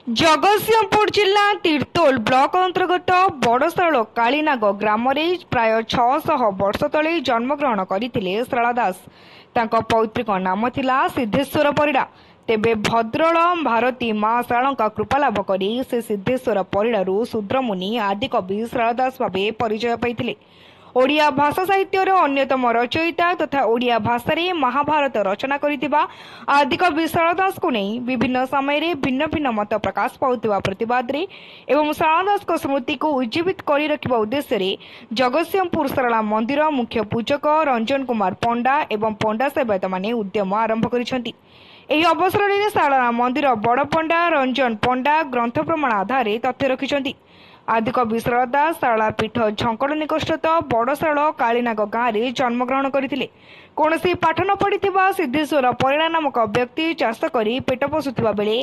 जगतसिंहपुर जिला तीर्तोल ब्लॉक अंतर्गत बड़शाल कालीनाग ग्राम प्राय 600 वर्ष तले जन्मग्रहण करते शारला दास। तांको पौत्रिक नाम थिला सिद्धेश्वर परिड़ा। तेबे भद्रल भारती मां शारला कृपा लाभ करी से सिद्धेश्वर परिड़ारू शूद्रमुनि आदिकवि शारला दास भावे परिचय पाइथिले। ओडिया भाषा साहित्यर अन्यतम रचयिता तथा ओडिया भाषा रे महाभारत रचना करितिबा आदिकवि शारला दास को नहीं विभिन्न समय रे भिन्न भिन्न मत प्रकाश पाउतिबा प्रतिवाद रे एवं शारला दास को स्मृति को उज्जीवित करी रखिबा उद्देश्य रे जगतसिंहपुर शारला मंदिर मुख्य पूजक रंजन कुमार पंडा एवं पंडा सेवायत माने उद्यम आरंभ करिसेंती। ଏହି ଅବସରରେ ଶାରଳା ମନ୍ଦିର ବଡ଼ ପଣ୍ଡା ରଞ୍ଜନ ପଣ୍ଡା ଗ୍ରନ୍ଥ ପ୍ରମାଣ ଆଧାରରେ ତଥ୍ୟ ରଖିଛନ୍ତି। ଆଦିକବି ଶାରଳା ଦାସ ଶାରଳା ପୀଠ ଝଙ୍କଡ଼ ନିକଟସ୍ଥ ବଡ଼ଶାଳ କାଳୀନାଗ ଗାଁରେ ଜନ୍ମଗ୍ରହଣ କରିଥିଲେ। କୌଣସି ପାଠ ନ ପଢ଼ିଥିବା ସିଦ୍ଧେଶ୍ୱର ପରିଡ଼ା ନାମକ ବ୍ୟକ୍ତି ଚାଷ କରି ପେଟ ପୋଷୁଥିବା ବେଳେ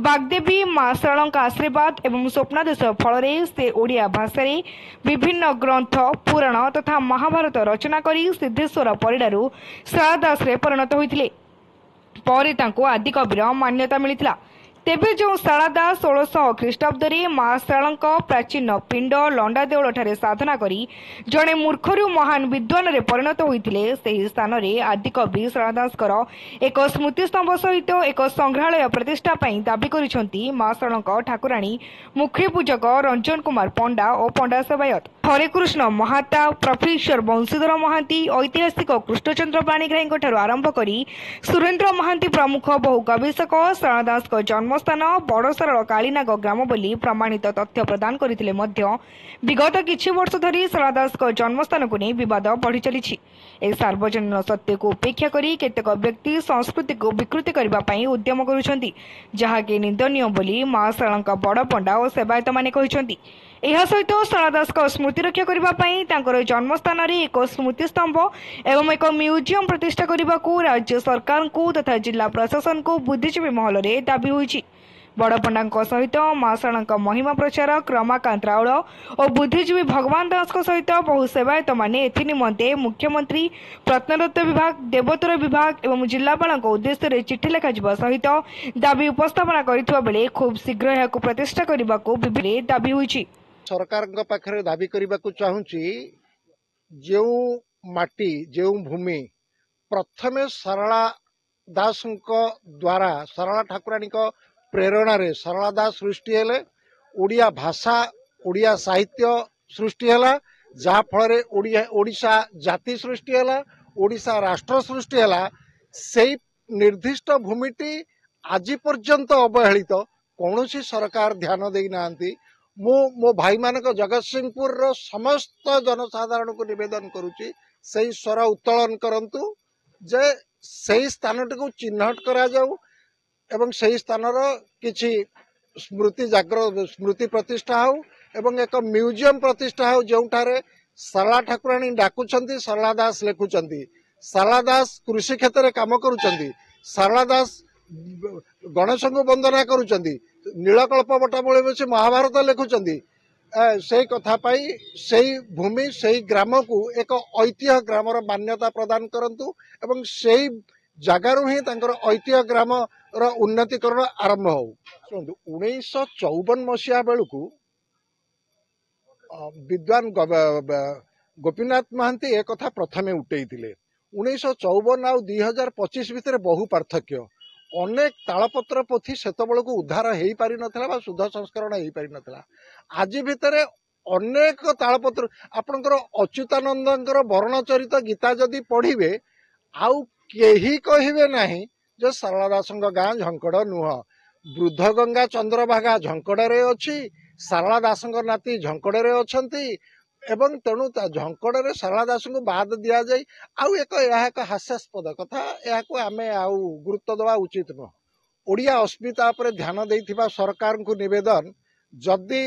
ବାଗ୍ଦେବୀ ମା ଶାରଳାଙ୍କ ଆଶୀର୍ବାଦ ଏବଂ ସ୍ୱପ୍ନାଦେଶ ଫଳରେ ସେ ଓଡ଼ିଆ ଭାଷାରେ ବିଭିନ୍ନ ଗ୍ରନ୍ଥ ପୁରାଣ ତଥା ମହାଭାରତ ରଚନା କରି ସିଦ୍ଧେଶ୍ୱର ପରିଡ଼ାରୁ ଶାରଳା ଦାସରେ ପରିଣତ ହୋଇଥିଲେ। ପରେ ତାଙ୍କୁ ଆଦିକବିର ମାନ୍ୟତା ମିଳିଥିଲା। ତେବେ ଯେଉଁ ଶାରଳା ଦାସ 1600 ଖ୍ରୀଷ୍ଟାବ୍ଦରେ ମା ଶାରଳାଙ୍କ ପ୍ରାଚୀନ ପିଣ୍ଡ ଲଣ୍ଡା ଦେଉଳଠାରେ ସାଧନା କରି ଜଣେ ମୂର୍ଖରୁ ମହାନ ବିଦ୍ୱାନରେ ପରିଣତ ହୋଇଥିଲେ, ସେହି ସ୍ଥାନରେ ଆଦିକବି ଶାରଳା ଦାସଙ୍କର ଏକ ସ୍ମୃତିସ୍ତମ୍ଭ ସହିତ ଏକ ସଂଗ୍ରହାଳୟ ପ୍ରତିଷ୍ଠା ପାଇଁ ଦାବି କରିଛନ୍ତି ମା ଶାରଳାଙ୍କ ଠାକୁରାଣୀ ମୁଖ୍ୟ ପୂଜକ ରଞ୍ଜନ କୁମାର ପଣ୍ଡା ଓ ପଣ୍ଡା ସେବାୟତ। ହରେକୃଷ୍ଣ ମହାତା, ପ୍ରଫେସର ବଂଶୀଧର ମହାନ୍ତି, ଐତିହାସିକ କୃଷ୍ଣଚନ୍ଦ୍ର ପାଣିଗ୍ରାହୀଙ୍କ ଠାରୁ ଆରମ୍ଭ କରି ସୁରେନ୍ଦ୍ର ମହାନ୍ତି ପ୍ରମୁଖ ବହୁ ଗବେଷକ ଶାରଳା ଦାସଙ୍କ ଜନ୍ମସ୍ଥାନ ବଡ଼ଶାଳ କାଳୀନାଗ ଗ୍ରାମ ବୋଲି ପ୍ରମାଣିତ ତଥ୍ୟ ପ୍ରଦାନ କରିଥିଲେ ମଧ୍ୟ ବିଗତ କିଛି ବର୍ଷ ଧରି ଶାରଳା ଦାସଙ୍କ ଜନ୍ମସ୍ଥାନକୁ ନେଇ ବିବାଦ ବଢ଼ି ଚାଲିଛି। ଏହି ସାର୍ବଜନୀନ ସତ୍ୟକୁ ଉପେକ୍ଷା କରି କେତେକ ବ୍ୟକ୍ତି ସଂସ୍କୃତିକୁ ବିକୃତି କରିବା ପାଇଁ ଉଦ୍ୟମ କରୁଛନ୍ତି, ଯାହାକି ନିନ୍ଦନୀୟ ବୋଲି ମା ଶାରଳାଙ୍କ ବଡ଼ ପଣ୍ଡା ଓ ସେବାୟତମାନେ କହିଛନ୍ତି। ଏହା ସହିତ ଶାରଳା ଦାସଙ୍କ ସ୍ମୃତି ରକ୍ଷା କରିବା ପାଇଁ ତାଙ୍କର ଜନ୍ମସ୍ଥାନରେ ଏକ ସ୍ମୃତିସ୍ତମ୍ଭ ଏବଂ ଏକ ମ୍ୟୁଜିୟମ ପ୍ରତିଷ୍ଠା କରିବାକୁ ରାଜ୍ୟ ସରକାରଙ୍କୁ ତଥା ଜିଲ୍ଲା ପ୍ରଶାସନକୁ ବୁଦ୍ଧିଜୀବୀ ମହଲରେ ଦାବି ହୋଇଛି। ବଡ଼ପଣ୍ଡାଙ୍କ ସହିତ ମା ଶାରଳାଙ୍କ ମହିମା ପ୍ରଚାରକ ରମାକାନ୍ତ ରାଉଳ ଓ ବୁଦ୍ଧିଜୀବୀ ଭଗବାନ ଦାସଙ୍କ ସହିତ ବହୁ ସେବାୟତମାନେ ଏଥିନିମନ୍ତେ ମୁଖ୍ୟମନ୍ତ୍ରୀ, ପ୍ରତ୍ନତତ୍ତ୍ୱ ବିଭାଗ, ଦେବୋତ୍ତର ବିଭାଗ ଏବଂ ଜିଲ୍ଲାପାଳଙ୍କ ଉଦ୍ଦେଶ୍ୟରେ ଚିଠି ଲେଖାଯିବା ସହିତ ଦାବି ଉପସ୍ଥାପନା କରିଥିବା ବେଳେ ଖୁବ୍ ଶୀଘ୍ର ଏହାକୁ ପ୍ରତିଷ୍ଠା କରିବାକୁ ଦାବି ହୋଇଛି। ସରକାରଙ୍କ ପାଖରେ ଦାବି କରିବାକୁ ଚାହୁଁଛି, ଯେଉଁ ମାଟି ଯେଉଁ ଭୂମି ପ୍ରଥମେ ଶାରଳା ଦାସଙ୍କ ଦ୍ୱାରା ଶାରଳା ଠାକୁରାଣୀଙ୍କ ପ୍ରେରଣାରେ ଶାରଳା ଦାସ ସୃଷ୍ଟି ହେଲେ, ଓଡ଼ିଆ ଭାଷା ଓଡ଼ିଆ ସାହିତ୍ୟ ସୃଷ୍ଟି ହେଲା, ଯାହାଫଳରେ ଓଡ଼ିଶା ଜାତି ସୃଷ୍ଟି ହେଲା, ଓଡ଼ିଶା ରାଷ୍ଟ୍ର ସୃଷ୍ଟି ହେଲା, ସେଇ ନିର୍ଦ୍ଦିଷ୍ଟ ଭୂମିଟି ଆଜି ପର୍ଯ୍ୟନ୍ତ ଅବହେଳିତ, କୌଣସି ସରକାର ଧ୍ୟାନ ଦେଇନାହାନ୍ତି। ମୁଁ ମୋ ଭାଇମାନଙ୍କ ଜଗତସିଂହପୁରର ସମସ୍ତ ଜନସାଧାରଣଙ୍କୁ ନିବେଦନ କରୁଛି, ସେଇ ସ୍ୱର ଉତ୍ତୋଳନ କରନ୍ତୁ ଯେ ସେହି ସ୍ଥାନଟିକୁ ଚିହ୍ନଟ କରାଯାଉ ଏବଂ ସେହି ସ୍ଥାନର କିଛି ସ୍ମୃତି ପ୍ରତିଷ୍ଠା ହେଉ ଏବଂ ଏକ ମ୍ୟୁଜିୟମ ପ୍ରତିଷ୍ଠା ହେଉ, ଯେଉଁଠାରେ ଶାରଳା ଠାକୁରାଣୀ ଡାକୁଛନ୍ତି, ଶାରଳା ଦାସ ଲେଖୁଛନ୍ତି, ଶାରଳା ଦାସ କୃଷି କ୍ଷେତ୍ରରେ କାମ କରୁଛନ୍ତି, ଶାରଳା ଦାସ ଗଣେଶଙ୍କୁ ବନ୍ଦନା କରୁଛନ୍ତି, ନୀଳକଳ୍ପ ବଟାମୂଳେ ବସି ମହାଭାରତ ଲେଖୁଛନ୍ତି। ସେଇ କଥା ପାଇଁ ସେଇ ଭୂମି ସେଇ ଗ୍ରାମକୁ ଏକ ଐତିହ୍ୟ ଗ୍ରାମର ମାନ୍ୟତା ପ୍ରଦାନ କରନ୍ତୁ ଏବଂ ସେଇ ଜାଗାରୁ ହିଁ ତାଙ୍କର ଐତିହ୍ୟ ଗ୍ରାମର ଉନ୍ନତିକରଣ ଆରମ୍ଭ ହଉ। ଶୁଣନ୍ତୁ, 1954 ମସିହା ବେଳକୁ ବିଦ୍ୱାନ ଗୋପୀନାଥ ମହାନ୍ତି ଏ କଥା ପ୍ରଥମେ ଉଠେଇଥିଲେ। 1954 ଆଉ 2025 ଭିତରେ ବହୁ ପାର୍ଥକ୍ୟ। ଅନେକ ତାଳପତ୍ର ପୋଥି ସେତେବେଳକୁ ଉଦ୍ଧାର ହେଇପାରିନଥିଲା ବା ଶୁଦ୍ଧ ସଂସ୍କରଣ ହେଇପାରିନଥିଲା। ଆଜି ଭିତରେ ଅନେକ ତାଳପତ୍ର, ଆପଣଙ୍କର ଅଚ୍ୟୁତାନନ୍ଦଙ୍କର ବର୍ଣ୍ଣଚରିତ ଗୀତା ଯଦି ପଢ଼ିବେ, ଆଉ କେହି କହିବେ ନାହିଁ ଯେ ଶାରଳା ଦାସଙ୍କ ଗାଁ ଝଙ୍କଡ଼ ନୁହଁ। ବୃଦ୍ଧଗଙ୍ଗା ଚନ୍ଦ୍ରଭାଗା ଝଙ୍କଡ଼ରେ ଅଛି, ଶାରଳା ଦାସଙ୍କ ନାତି ଝଙ୍କଡ଼ରେ ଅଛନ୍ତି ଏବଂ ତେଣୁ ଝଙ୍କଡ଼ରେ ଶାରଳା ଦାସଙ୍କୁ ବାଦ ଦିଆଯାଇ ଏହା ଏକ ହାସ୍ୟାସ୍ପଦ କଥା, ଏହାକୁ ଆମେ ଆଉ ଗୁରୁତ୍ୱ ଦେବା ଉଚିତ ନୁହଁ। ଓଡ଼ିଆ ଅସ୍ମିତା ଉପରେ ଧ୍ୟାନ ଦେଇଥିବା ସରକାରଙ୍କୁ ନିବେଦନ, ଯଦି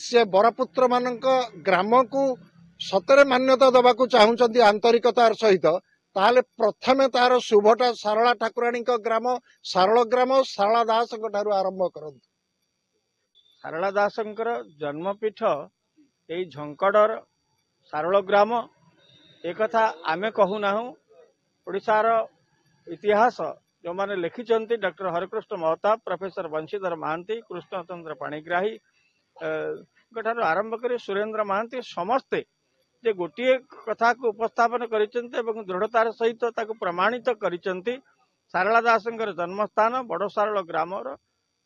ସେ ବରପୁତ୍ରମାନଙ୍କ ଗ୍ରାମକୁ ସତରେ ମାନ୍ୟତା ଦେବାକୁ ଚାହୁଁଛନ୍ତି ଆନ୍ତରିକତାର ସହିତ, ତାହେଲେ ପ୍ରଥମେ ତାର ଶୁଭଟା ଶାରଳା ଠାକୁରାଣୀଙ୍କ ଗ୍ରାମ ଶାରଳ ଗ୍ରାମ ଶାରଳା ଦାସଙ୍କ ଠାରୁ ଆରମ୍ଭ କରନ୍ତୁ। ଶାରଳା ଦାସଙ୍କର ଜନ୍ମପୀଠ ଏଇ ଝଙ୍କଡ଼ର ଶାରଳ ଗ୍ରାମ, ଏକଥା ଆମେ କହୁନାହୁଁ। ଓଡ଼ିଶାର ଇତିହାସ जो माने लिखिछन्ति डॉक्टर हरकृष्ण महताब, प्रोफेसर बंशीधर महांती, कृष्णचंद्र पाणिग्राही ठार आरंभ कर सुरेंद्र महांती समस्ते जे गोटे कथा को उपस्थापन करिसेंते एवं दृढ़तार सहित ताको प्रमाणित करिसेंति। सारला दासंकर जन्मस्थान बड़ सारल ग्रामर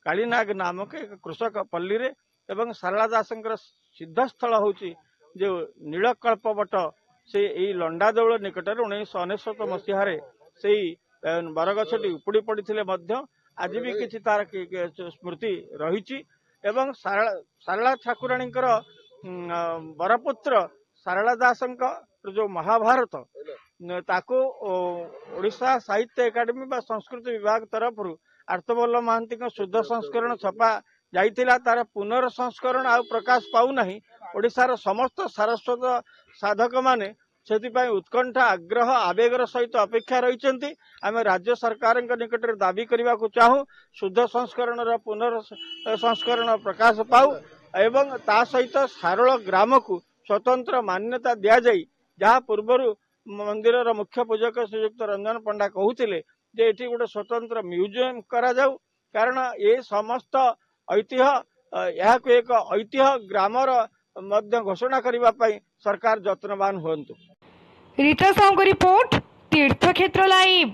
कालीनाग नामक एक कृषक पल्ली रे एवं सारला दासंकर सिद्धस्थल होची जो नीलकल्पवट से यही लंडा देउल निकट 1999 मसीह से बरगछटी उपुड़ी पड़े आज भी किसी तार स्मृति रही एवं सारला ठाकुराणीकर बरपुत्र सारला दासंक जो महाभारत ताको ओडिशा साहित्य एकाडेमी बा संस्कृत विभाग तरफ आर्तवल्लभ महांती शुद्ध संस्करण छपा जाइतिला तार पुनर्संस्करण आ प्रकाश पाऊ नहीं। ओडिशार समस्त सारस्वत साधक माने से उत्कंठा आग्रह आवेगर सहित अपेक्षा रही आम राज्य सरकार निकट दाबी करने को चाहू शुद्ध संस्करण पुनर्संस्करण प्रकाश पाऊ एवं ता सहित सारल ग्राम को स्वतंत्र मान्यता दि जाए जहाँ पूर्वर मंदिर मुख्य पूजक श्रीयुक्त रंजन पंडा कहते जे एटी गोटे स्वतंत्र म्यूजियम करा जाऊ कारण ये समस्त ऐतिह्य यह एक ऐतिह्य ग्रामर मध्य घोषणा करने सरकार यत्नवान हुंतु। रीता साहू रिपोर्ट तीर्थक्षेत्र लाइव।